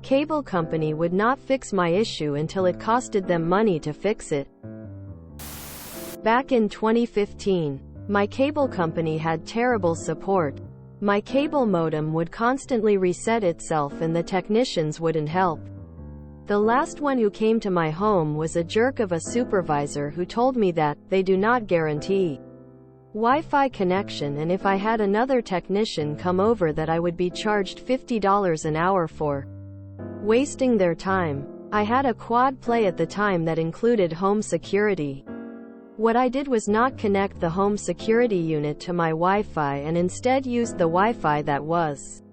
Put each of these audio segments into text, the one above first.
cable company would not fix my issue until it costed them money to fix it. Back in 2015, my cable company had terrible support. My cable modem would constantly reset itself and the technicians wouldn't help. The last one who came to my home was a jerk of a supervisor who told me that they do not guarantee Wi-Fi connection, and if I had another technician come over that I would be charged $50 an hour for wasting their time. I had a quad play at the time that included home security. What I did was not connect the home security unit to my Wi-Fi and instead used the Wi-Fi that was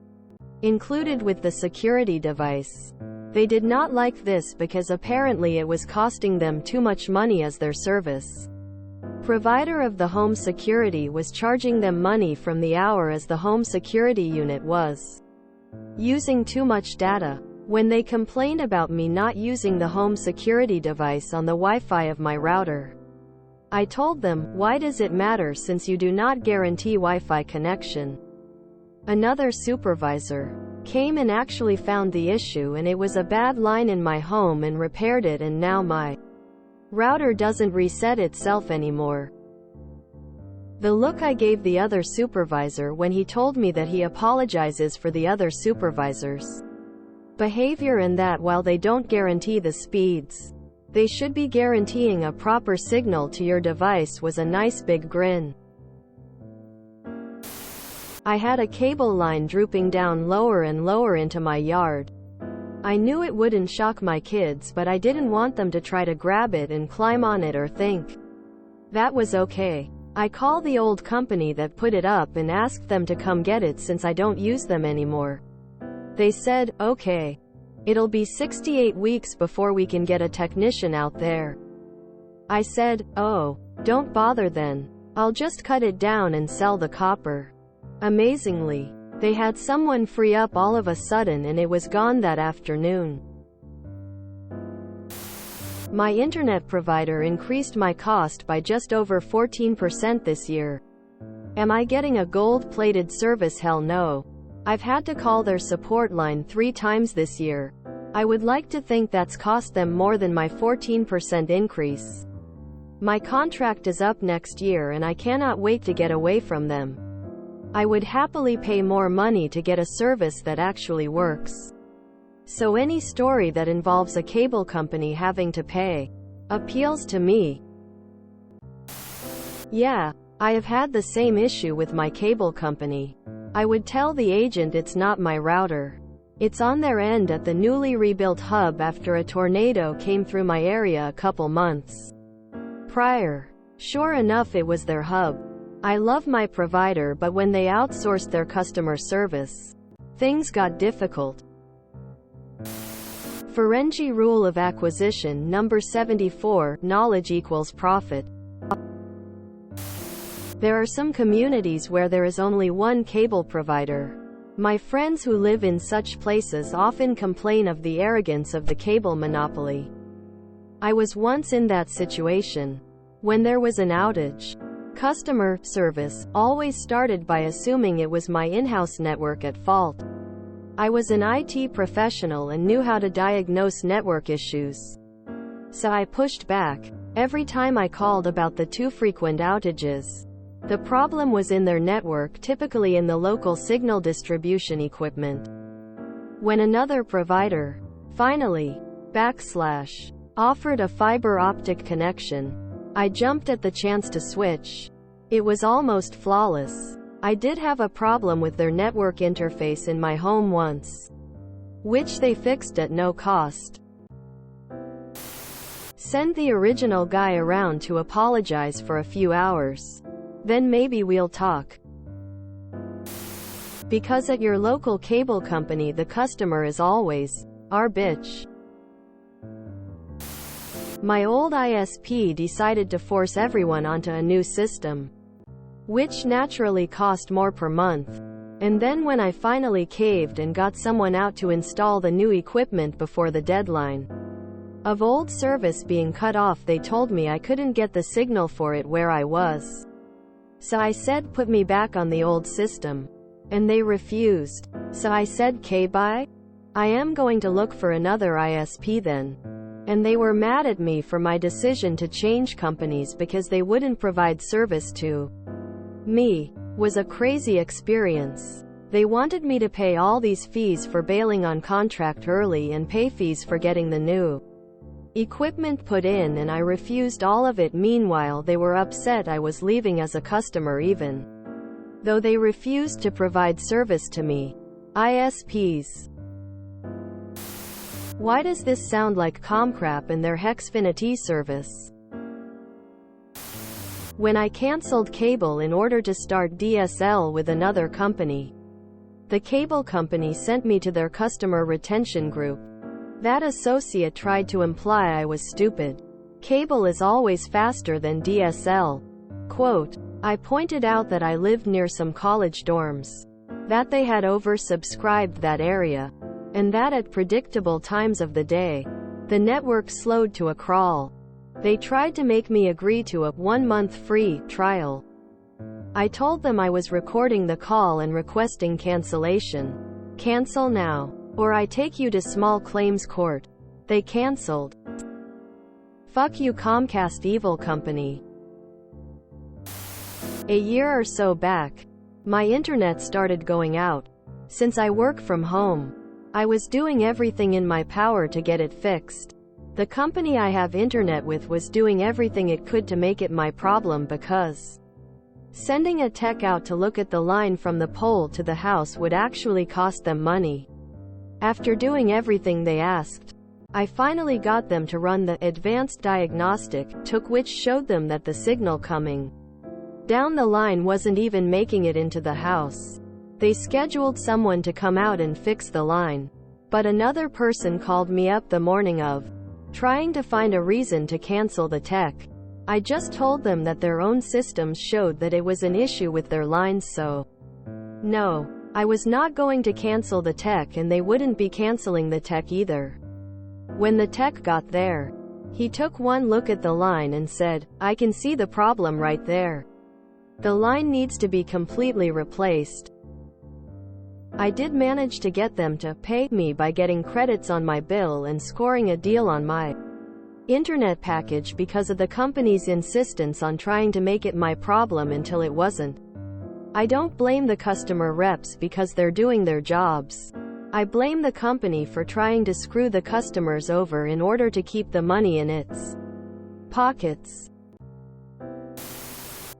included with the security device. They did not like this because apparently it was costing them too much money as their service provider of the home security was charging them money from the hour as the home security unit was using too much data. When they complained about me not using the home security device on the Wi-Fi of my router, I told them, why does it matter since you do not guarantee Wi-Fi connection? Another supervisor came and actually found the issue, and it was a bad line in my home, and repaired it, and now my router doesn't reset itself anymore. The look I gave the other supervisor when he told me that he apologizes for the other supervisors' behavior and that while they don't guarantee the speeds, they should be guaranteeing a proper signal to your device was a nice big grin. I had a cable line drooping down lower and lower into my yard. I knew it wouldn't shock my kids, but I didn't want them to try to grab it and climb on it or think that was okay. I called the old company that put it up and asked them to come get it since I don't use them anymore. They said, okay. It'll be 68 weeks before we can get a technician out there. I said, oh, don't bother then. I'll just cut it down and sell the copper. Amazingly, they had someone free up all of a sudden and it was gone that afternoon. My internet provider increased my cost by just over 14% this year. Am I getting a gold-plated service? Hell no. I've had to call their support line 3 times this year. I would like to think that's cost them more than my 14% increase. My contract is up next year and I cannot wait to get away from them. I would happily pay more money to get a service that actually works. So any story that involves a cable company having to pay appeals to me. Yeah, I have had the same issue with my cable company. I would tell the agent it's not my router. It's on their end at the newly rebuilt hub after a tornado came through my area a couple months prior. Sure enough, it was their hub. I love my provider, but when they outsourced their customer service, things got difficult. Ferenczi rule of acquisition number 74, knowledge equals profit. There are some communities where there is only one cable provider. My friends who live in such places often complain of the arrogance of the cable monopoly. I was once in that situation. When there was an outage, customer service always started by assuming it was my in-house network at fault. I was an IT professional and knew how to diagnose network issues. So I pushed back. Every time I called about the too frequent outages, the problem was in their network, typically in the local signal distribution equipment. When another provider, finally, offered a fiber optic connection, I jumped at the chance to switch. It was almost flawless. I did have a problem with their network interface in my home once, which they fixed at no cost. Send the original guy around to apologize for a few hours. Then maybe we'll talk. Because at your local cable company the customer is always our bitch. My old ISP decided to force everyone onto a new system, which naturally cost more per month. And then when I finally caved and got someone out to install the new equipment before the deadline of old service being cut off, they told me I couldn't get the signal for it where I was. So I said, put me back on the old system. And they refused. So I said, "'Kay, bye." I am going to look for another ISP then. And they were mad at me for my decision to change companies because they wouldn't provide service to me. Was a crazy experience. They wanted me to pay all these fees for bailing on contract early and pay fees for getting the new equipment put in, and I refused all of it. Meanwhile, they were upset I was leaving as a customer even though they refused to provide service to me. ISPs. Why does this sound like Comcrap and their Xfinity service? When I canceled cable in order to start DSL with another company, the cable company sent me to their customer retention group. That associate tried to imply I was stupid. Cable is always faster than DSL. Quote, I pointed out that I lived near some college dorms, that they had oversubscribed that area, and that at predictable times of the day, the network slowed to a crawl. They tried to make me agree to a 1-month free trial. I told them I was recording the call and requesting cancellation. Cancel now, or I take you to small claims court. They canceled. Fuck you, Comcast evil company. A year or so back, my internet started going out. Since I work from home, I was doing everything in my power to get it fixed. The company I have internet with was doing everything it could to make it my problem, because sending a tech out to look at the line from the pole to the house would actually cost them money. After doing everything they asked, I finally got them to run the advanced diagnostic, which showed them that the signal coming down the line wasn't even making it into the house. They scheduled someone to come out and fix the line, but another person called me up the morning of, trying to find a reason to cancel the tech. I just told them that their own systems showed that it was an issue with their lines, so no, I was not going to cancel the tech, and they wouldn't be canceling the tech either. When the tech got there, he took one look at the line and said, I can see the problem right there. The line needs to be completely replaced. I did manage to get them to pay me by getting credits on my bill and scoring a deal on my internet package because of the company's insistence on trying to make it my problem until it wasn't. I don't blame the customer reps because they're doing their jobs. I blame the company for trying to screw the customers over in order to keep the money in its pockets.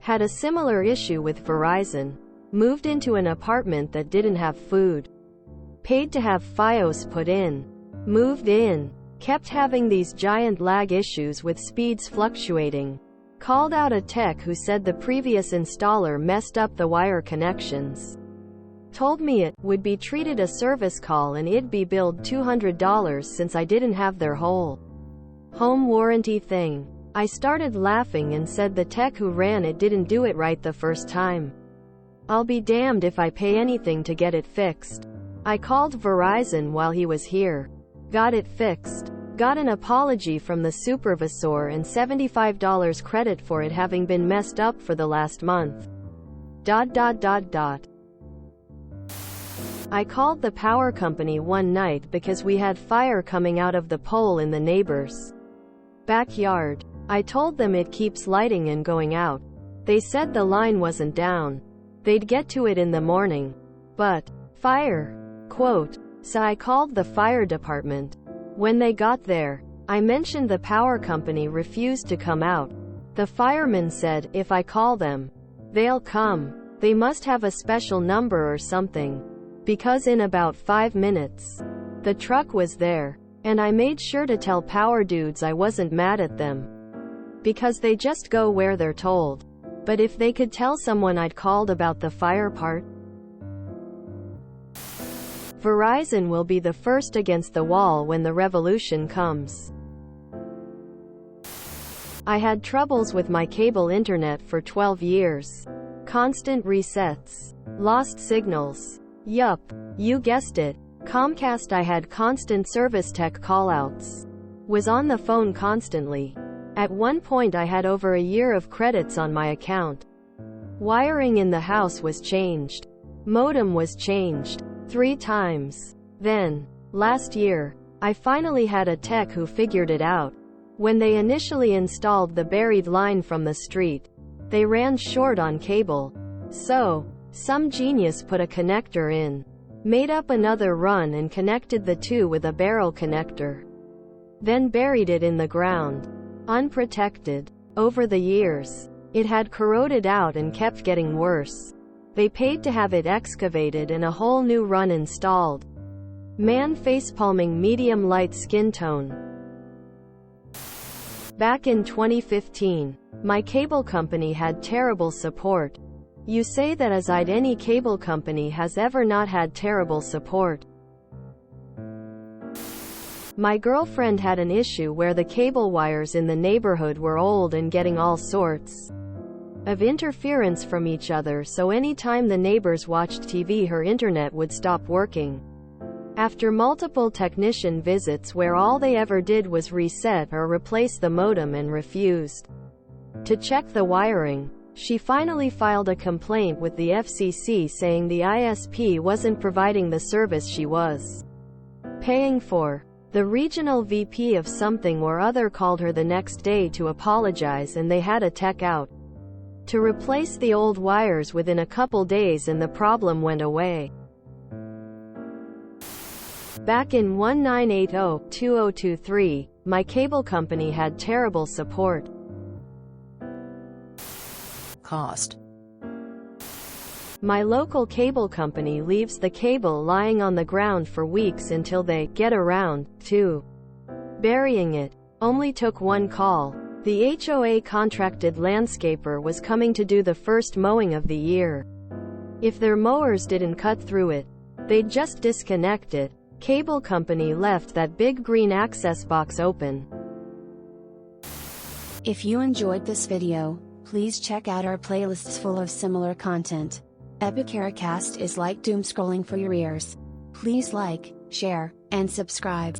Had a similar issue with Verizon. Moved into an apartment that didn't have food. Paid to have FiOS put in. Moved in. Kept having these giant lag issues with speeds fluctuating. Called out a tech who said the previous installer messed up the wire connections. Told me it would be treated a service call and it'd be billed $200 since I didn't have their whole home warranty thing. I started laughing and said the tech who ran it didn't do it right the first time. I'll be damned if I pay anything to get it fixed. I called Verizon while he was here. Got it fixed. Got an apology from the supervisor and $75 credit for it having been messed up for the last month. I called the power company one night because we had fire coming out of the pole in the neighbor's backyard. I told them it keeps lighting and going out. They said the line wasn't down. They'd get to it in the morning. But fire. Quote. So I called the fire department. When they got there, I mentioned the power company refused to come out. The fireman said, if I call them, they'll come. They must have a special number or something. Because in about 5 minutes, the truck was there. And I made sure to tell power dudes I wasn't mad at them. Because they just go where they're told. But if they could tell someone I'd called about the fire part. Verizon will be the first against the wall when the revolution comes. I had troubles with my cable internet for 12 years. Constant resets. Lost signals. Yup. You guessed it. Comcast. I had constant service tech callouts. Was on the phone constantly. At one point I had over a year of credits on my account. Wiring in the house was changed. Modem was changed 3 times. Then, Last year, I finally had a tech who figured it out. When they initially installed the buried line from the street, they ran short on cable. So, some genius put a connector in, made up another run and connected the two with a barrel connector. Then buried it in the ground, unprotected. Over the years, it had corroded out and kept getting worse. They paid to have it excavated and a whole new run installed. Man facepalming medium light skin tone. Back in 2015, my cable company had terrible support. You say that as I'd any cable company has ever not had terrible support. My girlfriend had an issue where the cable wires in the neighborhood were old and getting all sorts of interference from each other, so anytime the neighbors watched TV her internet would stop working. After multiple technician visits where all they ever did was reset or replace the modem and refused to check the wiring, she finally filed a complaint with the FCC saying the ISP wasn't providing the service she was paying for. The regional VP of something or other called her the next day to apologize, and they had a tech out to replace the old wires within a couple days and the problem went away. Back in 1980-2023, my cable company had terrible support. Cost. My local cable company leaves the cable lying on the ground for weeks until they get around to burying it. Only took one call. The HOA contracted landscaper was coming to do the first mowing of the year. If their mowers didn't cut through it, they'd just disconnect it. Cable company left that big green access box open. If you enjoyed this video, please check out our playlists full of similar content. Epicaricast is like doom scrolling for your ears. Please like, share, and subscribe.